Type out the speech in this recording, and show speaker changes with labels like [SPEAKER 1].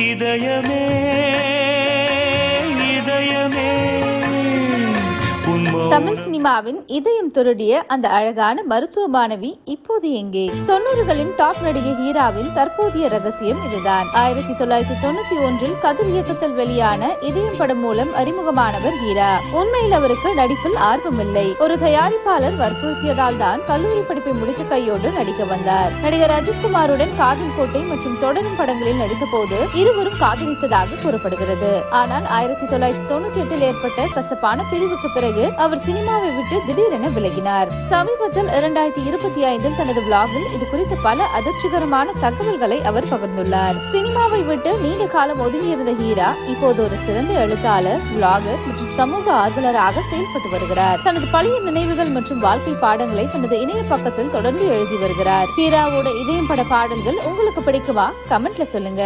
[SPEAKER 1] இதயமே இதயமே
[SPEAKER 2] தமிழ் சினிமாவின் இதயம் திருடிய அந்த அழகான மருத்துவ மாணவி இப்போது எங்கே? 90களின் டாப் நடிகை ஹீராவின் தற்போதைய ரகசியம் இதுதான். 1991 கதிர் இயக்கத்தில் வெளியான இதயம் படம் மூலம் அறிமுகமானவர் ஹீரா. உண்மையில் அவருக்கு நடிப்பில் ஆர்வமில்லை. ஒரு தயாரிப்பாளர் வற்புறுத்தியதால் தான் கல்லூரி படிப்பை முடித்த கையோடு நடிக்க வந்தார். நடிகர் அஜித்குமாருடன் காதல் கோட்டை மற்றும் தொடரும் படங்களில் நடித்த போது இருவரும் காதலித்ததாக கூறப்படுகிறது. ஆனால் 1998 ஏற்பட்ட கசப்பான பிரிவுக்கு பிறகு அவர் சினிமாவை விட்டு திடீரென விலகினார். சமீபத்தில் 2025 தனது விளாகில் இது குறித்த பல அதிர்ச்சிகரமான தகவல்களை அவர் பகிர்ந்துள்ளார். சினிமாவை விட்டு நீண்ட காலம் ஒதுங்கியிருந்த ஹீரா இப்போது ஒரு சிறந்த எழுத்தாளர், விளாகர் மற்றும் சமூக ஆர்வலராக செயல்பட்டு வருகிறார். தனது பழைய நினைவுகள் மற்றும் வாழ்க்கை பாடங்களை தனது இணைய பக்கத்தில் தொடர்ந்து எழுதி வருகிறார். ஹீராவோட இதயம் பட பாடல்கள் உங்களுக்கு பிடிக்குமா? கமெண்ட்ல சொல்லுங்க.